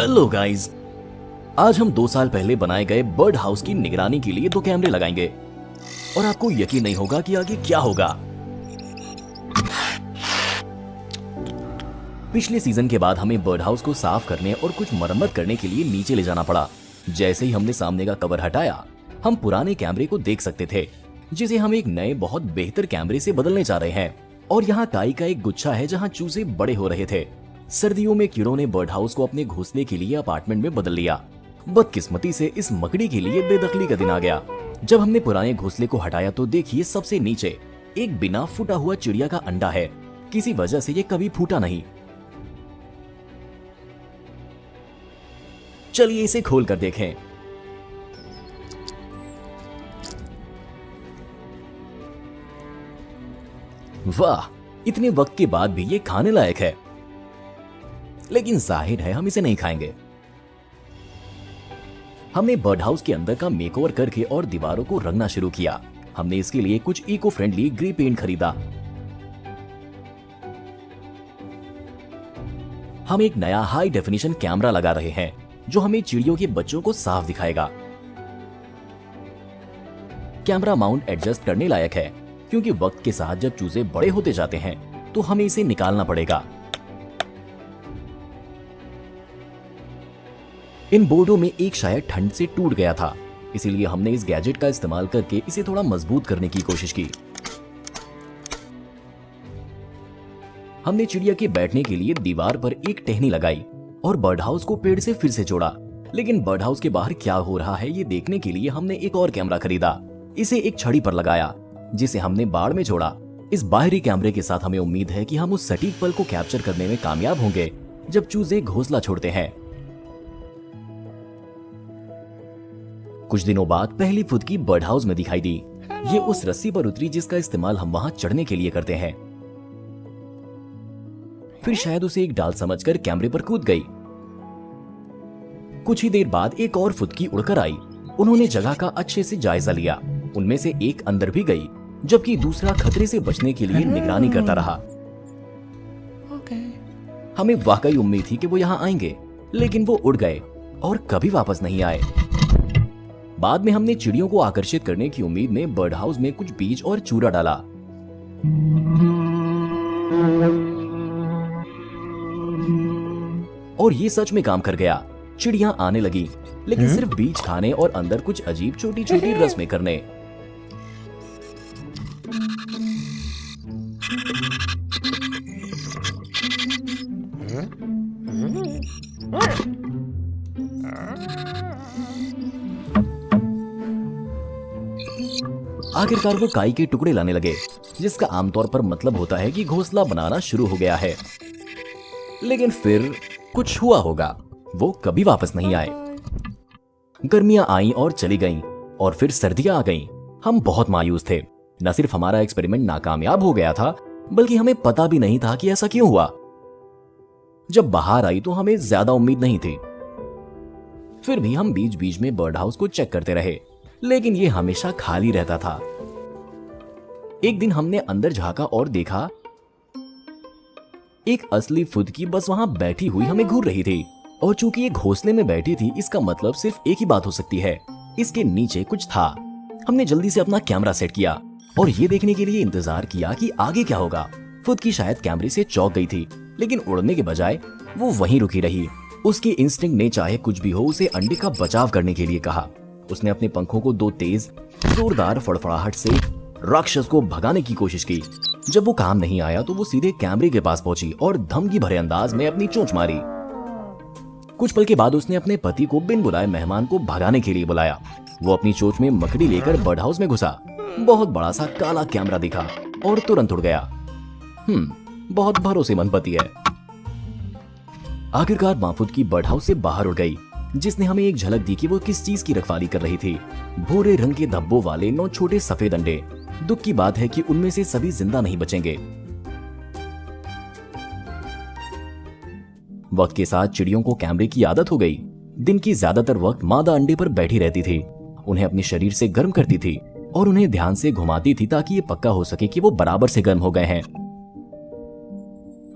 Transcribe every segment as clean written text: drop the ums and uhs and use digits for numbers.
Hello guys, आज हम 2 साल पहले बनाए गए बर्ड हाउस की निगरानी के लिए 2 कैमरे लगाएंगे और आपको यकीन नहीं होगा कि आगे क्या होगा। पिछले सीजन के बाद हमें बर्ड हाउस को साफ करने और कुछ मरम्मत करने के लिए नीचे ले जाना पड़ा। जैसे ही हमने सामने का कवर हटाया, हम पुराने कैमरे को देख सकते थे, जिसे हम एक नए बहुत बेहतर कैमरे से बदलने जा रहे हैं। और यहाँ काई का एक गुच्छा है जहाँ चूजे बड़े हो रहे थे। सर्दियों में कीड़ों ने बर्ड हाउस को अपने घोंसले के लिए अपार्टमेंट में बदल लिया। बदकिस्मती से इस मकड़ी के लिए बेदखली का दिन आ गया। जब हमने पुराने घोंसले को हटाया तो देखिए सबसे नीचे एक बिना फूटा हुआ चिड़िया का अंडा है। किसी वजह से ये कभी फूटा नहीं। चलिए इसे खोल कर देखें। वाह, इतने वक्त के बाद भी ये खाने लायक है, लेकिन जाहिर है हम इसे नहीं खाएंगे। हमने बर्ड हाउस के अंदर का मेकओवर करके और दीवारों को रंगना शुरू किया। हमने इसके लिए कुछ इको फ्रेंडली ग्रे पेंट खरीदा। हम एक नया हाई डेफिनेशन कैमरा लगा रहे हैं जो हमें चिड़ियों के बच्चों को साफ दिखाएगा। कैमरा माउंट एडजस्ट करने लायक है, क्योंकि वक्त के साथ जब चूजे बड़े होते जाते हैं तो हमें इसे निकालना पड़ेगा। इन बोर्डों में एक शायद ठंड से टूट गया था, इसीलिए हमने इस गैजेट का इस्तेमाल करके इसे थोड़ा मजबूत करने की कोशिश की। हमने चिड़िया के बैठने के लिए दीवार पर एक टहनी लगाई और बर्ड हाउस को पेड़ से फिर से जोड़ा। लेकिन बर्ड हाउस के बाहर क्या हो रहा है ये देखने के लिए हमने एक और कैमरा खरीदा। इसे एक छड़ी पर लगाया, जिसे हमने बाड़ में जोड़ा। इस बाहरी कैमरे के साथ हमें उम्मीद है कि हम उस सटीक पल को कैप्चर करने में कामयाब होंगे जब चूजे घोंसला छोड़ते हैं। कुछ दिनों बाद पहली फुदकी बर्ड हाउस में दिखाई दी। ये उस रस्सी पर उतरी जिसका इस्तेमाल हम वहां चढ़ने के लिए करते हैं। फिर शायद उसे एक डाल समझकर कैमरे पर कूद गई। कुछ ही देर बाद एक और फुदकी उड़कर आई। उन्होंने जगह का अच्छे से जायजा लिया। उनमें से एक अंदर भी गई, जबकि दूसरा खतरे से बचने के लिए निगरानी करता रहा। हमें वाकई उम्मीद थी कि वो यहाँ आएंगे, लेकिन वो उड़ गए और कभी वापस नहीं आए। बाद में हमने चिड़ियों को आकर्षित करने की उम्मीद में बर्ड हाउस में कुछ बीज और चूरा डाला। और ये सच में काम कर गया। चिड़ियां आने लगी, लेकिन सिर्फ बीज खाने और अंदर कुछ अजीब छोटी छोटी रस्में करने। आखिरकार वो काई के टुकड़े लाने लगे, जिसका आमतौर पर मतलब होता है कि घोंसला बनाना शुरू हो गया है। लेकिन फिर कुछ हुआ होगा, वो कभी वापस नहीं आए। गर्मियां आईं और चली गईं, और फिर सर्दियां आ गईं। हम बहुत मायूस थे। न सिर्फ हमारा एक्सपेरिमेंट नाकामयाब हो गया था, बल्कि हमें पता भी नहीं था कि ऐसा क्यों हुआ। जब बाहर आई तो हमें ज्यादा उम्मीद नहीं थी। फिर भी हम बीच बीच में बर्ड हाउस को चेक करते रहे, लेकिन ये हमेशा खाली रहता था। एक दिन हमने अंदर झांका और देखा एक असली फुदकी बस वहां बैठी हुई हमें घूर रही थी। और चूंकि ये घोंसले में बैठी थी, इसका मतलब सिर्फ एक ही बात हो सकती है, इसके नीचे कुछ था। हमने जल्दी से अपना कैमरा सेट किया और ये देखने के लिए इंतजार किया कि आगे क्या होगा। फुदकी शायद कैमरे से चौंक गई थी, लेकिन उड़ने के बजाय वो वहीं रुकी रही। उसके इंस्टिंक्ट ने चाहे कुछ भी हो उसे अंडे का बचाव करने के लिए कहा। उसने अपने पंखों को 2 तेज जोरदार फड़फड़ाहट से राक्षस को भगाने की कोशिश की। जब वो काम नहीं आया तो वो सीधे कैमरे के पास पहुंची और धमकी भरे अंदाज में अपनी चोंच मारी। कुछ पल के बाद उसने अपने पति को बिन बुलाए मेहमान को भगाने के लिए बुलाया। वो अपनी चोंच में मकड़ी लेकर बर्ड हाउस में घुसा। बहुत बड़ा सा काला कैमरा दिखा और तुरंत उड़ गया। बहुत भरोसेमंद पति है। आखिरकार माफूद की बर्ड हाउस से बाहर उड़ गई, जिसने हमें एक झलक दी कि वो किस चीज की रखवाली कर रही थी। भूरे रंग के धब्बों वाले 9 छोटे सफेद अंडे। दुख की बात है कि उनमें से सभी जिंदा नहीं बचेंगे। वक्त के साथ चिड़ियों को कैमरे की आदत हो गई। दिन की ज्यादातर वक्त मादा अंडे पर बैठी रहती थी, उन्हें अपने शरीर से गर्म करती थी और उन्हें ध्यान से घुमाती थी ताकि ये पक्का हो सके कि वो बराबर से गर्म हो गए हैं।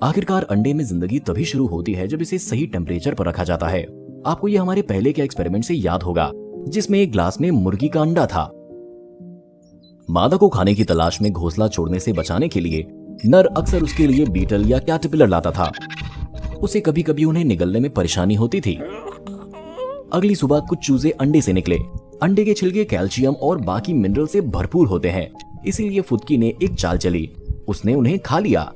आखिरकार अंडे में जिंदगी तभी शुरू होती है जब इसे सही टेम्परेचर पर रखा जाता है। आपको ये हमारे पहले के एक्सपेरिमेंट से याद होगा, जिसमें एक ग्लास में मुर्गी का अंडा था। मादा को खाने की तलाश में घोंसला छोड़ने से बचाने के लिए नर अक्सर उसके लिए बीटल या कैटरपिलर लाता था। उसे कभी कभी उन्हें निगलने में परेशानी होती थी। अगली सुबह कुछ चूजे अंडे से निकले। अंडे के छिलके कैल्शियम और बाकी मिनरल से भरपूर होते हैं, इसीलिए फुदकी ने एक चाल चली, उसने उन्हें खा लिया।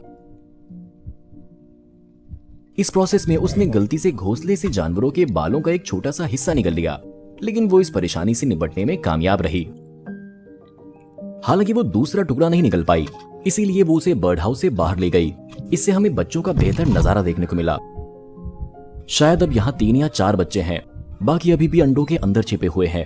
इस प्रोसेस में उसने गलती से घोंसले से जानवरों के बालों का एक छोटा सा हिस्सा निगल लिया, लेकिन वो इस परेशानी से निपटने में कामयाब रही। हालांकि वो दूसरा टुकड़ा नहीं निकल पाई, इसीलिए वो उसे बर्ड हाउस से बाहर ले गई। इससे हमें बच्चों का बेहतर नजारा देखने को मिला। शायद अब यहाँ 3 या 4 बच्चे हैं, बाकी अभी भी अंडों के अंदर छिपे हुए हैं।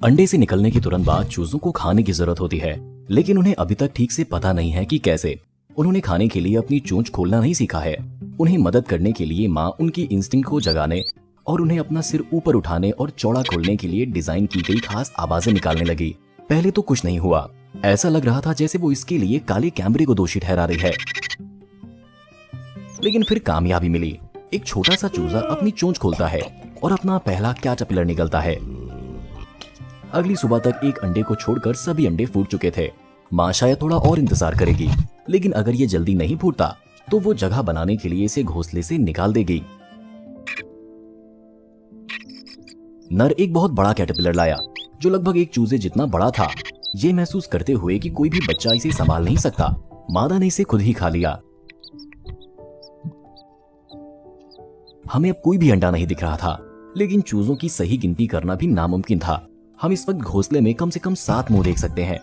अंडे से निकलने के तुरंत बाद चूजों को खाने की जरूरत होती है, लेकिन उन्हें अभी तक ठीक से पता नहीं है कि कैसे। उन्होंने खाने के लिए अपनी चोंच खोलना नहीं सीखा है। उन्हें मदद करने के लिए माँ उनकी इंस्टिंक्ट को जगाने और उन्हें अपना सिर ऊपर उठाने और चौड़ा खोलने के लिए डिजाइन की गई खास आवाजें निकालने लगी। पहले तो कुछ नहीं हुआ, ऐसा लग रहा था जैसे वो इसके लिए काले कैमरे को दोषी ठहरा रही है, लेकिन फिर कामयाबी मिली। एक छोटा सा चूजा अपनी चोंच खोलता है और अपना पहला कैटरपिलर निकलता है। अगली सुबह तक एक अंडे को छोड़कर सभी अंडे फूट चुके थे। माँ शायद थोड़ा और इंतजार करेगी, लेकिन अगर ये जल्दी नहीं फूटता तो वो जगह बनाने के लिए इसे घोंसले से निकाल देगी। नर एक बहुत बड़ा कैटरपिलर लाया, जो लगभग एक चूजे जितना बड़ा था। ये महसूस करते हुए कि कोई भी बच्चा इसे संभाल नहीं सकता, मादा ने इसे खुद ही खा लिया। हमें अब कोई भी अंडा नहीं दिख रहा था, लेकिन चूजों की सही गिनती करना भी नामुमकिन था। हम इस वक्त घोंसले में कम से कम 7 मुंह देख सकते हैं।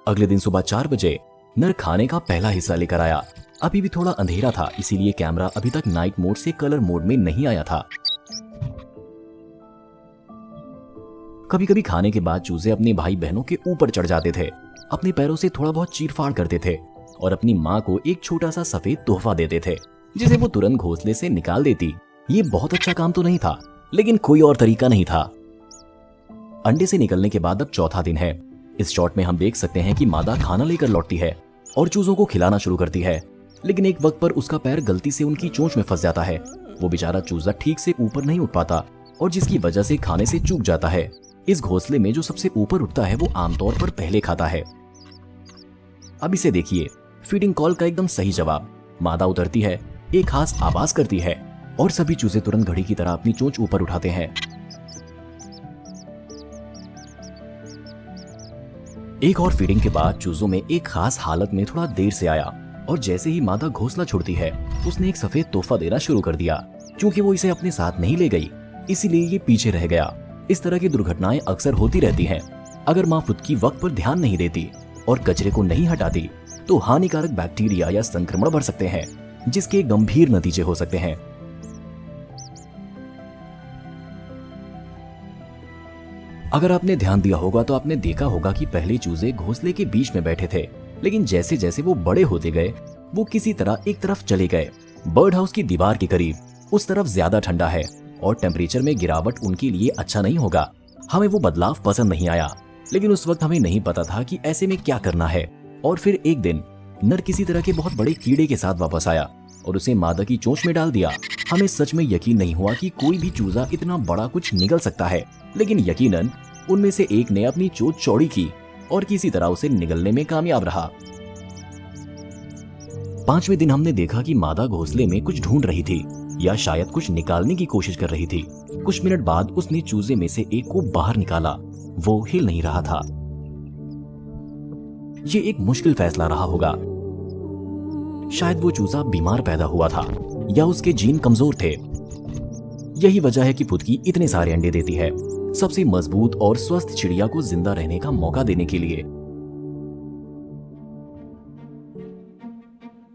अगले दिन सुबह 4 बजे नर खाने का पहला हिस्सा लेकर आया। अभी भी थोड़ा अंधेरा था, इसीलिए कैमरा अभी तक नाइट मोड से कलर मोड में नहीं आया था। कभी कभी खाने के बाद चूजे अपने भाई बहनों के ऊपर चढ़ जाते थे, अपने पैरों से थोड़ा बहुत चीरफाड़ करते थे और अपनी माँ को एक छोटा सा सफेद तोहफा देते थे, जिसे वो तुरंत घोंसले से निकाल देती। ये बहुत अच्छा काम तो नहीं था, लेकिन कोई और तरीका नहीं था। अंडे से निकलने के बाद अब चौथा दिन है। इस शॉट में हम देख सकते हैं कि मादा खाना लेकर लौटती है और चूजों को खिलाना शुरू करती है, लेकिन एक वक्त पर उसका पैर गलती से उनकी चोंच में फंस जाता है। वो बेचारा चूजा ठीक से ऊपर नहीं उठ पाता और जिसकी वजह से खाने से चूक जाता है। इस घोंसले में जो सबसे ऊपर उठता है वो आमतौर पर पहले खाता है। अब इसे देखिए, फीडिंग कॉल का एकदम सही जवाब। मादा उतरती है, एक खास आवाज करती है और सभी चूजे तुरंत घड़ी की तरह अपनी चोंच ऊपर उठाते हैं। एक और फीडिंग के बाद चूजों में एक खास हालत में थोड़ा देर से आया और जैसे ही मादा घोंसला छोड़ती है, उसने एक सफेद तोहफा देना शुरू कर दिया। क्योंकि वो इसे अपने साथ नहीं ले गई, इसीलिए ये पीछे रह गया। इस तरह की दुर्घटनाएं अक्सर होती रहती हैं। अगर माँ फुदकी वक्त पर ध्यान नहीं देती और कचरे को नहीं हटाती, तो हानिकारक बैक्टीरिया या संक्रमण बढ़ सकते हैं, जिसके गंभीर नतीजे हो सकते हैं। अगर आपने ध्यान दिया होगा तो आपने देखा होगा कि पहले चूजे घोंसले के बीच में बैठे थे, लेकिन जैसे जैसे वो बड़े होते गए, वो किसी तरह एक तरफ चले गए, बर्ड हाउस की दीवार के करीब। उस तरफ ज्यादा ठंडा है और टेम्परेचर में गिरावट उनके लिए अच्छा नहीं होगा। हमें वो बदलाव पसंद नहीं आया, लेकिन उस वक्त हमें नहीं पता था कि ऐसे में क्या करना है। और फिर एक दिन नर किसी तरह के बहुत बड़े कीड़े के साथ वापस आया और उसे मादा की चोंच में डाल दिया। हमें सच में यकीन नहीं हुआ कि कोई भी चूजा इतना बड़ा कुछ निगल सकता है, लेकिन यकीनन उनमें से एक ने अपनी चोंच चौड़ी की और किसी तरह उसे निगलने में कामयाब रहा। 5वें दिन हमने देखा कि मादा घोंसले में कुछ ढूंढ रही थी या शायद कुछ निकालने की कोशिश कर रही थी। कुछ मिनट बाद उसने चूजे में से एक को बाहर निकाला। वो हिल नहीं रहा था। ये एक मुश्किल फैसला रहा होगा। शायद वो चूजा बीमार पैदा हुआ था या उसके जीन कमजोर थे। यही वजह है कि फुदकी इतने सारे अंडे देती है, सबसे मजबूत और स्वस्थ चिड़िया को जिंदा रहने का मौका देने के लिए।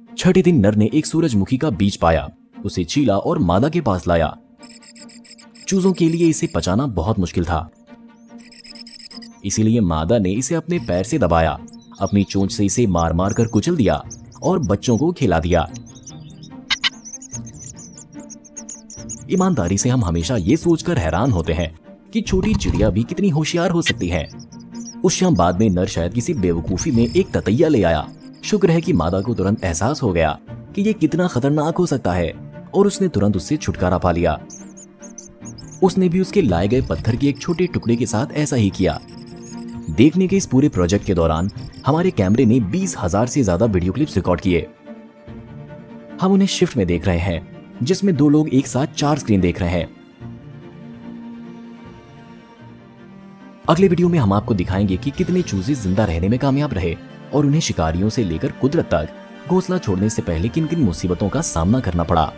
6ठे दिन नर ने एक सूरजमुखी का बीज पाया, उसे छीला और मादा के पास लाया। चूजों के लिए इसे पचाना बहुत मुश्किल था, इसीलिए मादा ने इसे अपने पैर से दबाया, अपनी चोंच से इसे मार मार कर कुचल दिया और बच्चों को खिला दिया। ईमानदारी से हम हमेशा ये सोचकर हैरान होते हैं कि छोटी चिड़िया भी कितनी होशियार हो सकती है। उस शाम बाद में नर शायद किसी बेवकूफी में एक ततैया ले आया। शुक्र है कि मादा को तुरंत एहसास हो गया कि ये कितना खतरनाक हो सकता है और उसने तुरंत उससे छुटकारा पा लिया। उसने भी उसके लाए गए पत्थर के एक छोटे टुकड़े के साथ ऐसा ही किया। देखने के इस पूरे प्रोजेक्ट के दौरान हमारे कैमरे ने 20,000 से ज्यादा वीडियो क्लिप्स रिकॉर्ड किए। हम उन्हें शिफ्ट में देख रहे हैं, जिसमें 2 लोग एक साथ 4 स्क्रीन देख रहे हैं। अगले वीडियो में हम आपको दिखाएंगे कि कितने चूजे जिंदा रहने में कामयाब रहे और उन्हें शिकारियों से लेकर कुदरत तक घोंसला छोड़ने से पहले किन किन मुसीबतों का सामना करना पड़ा।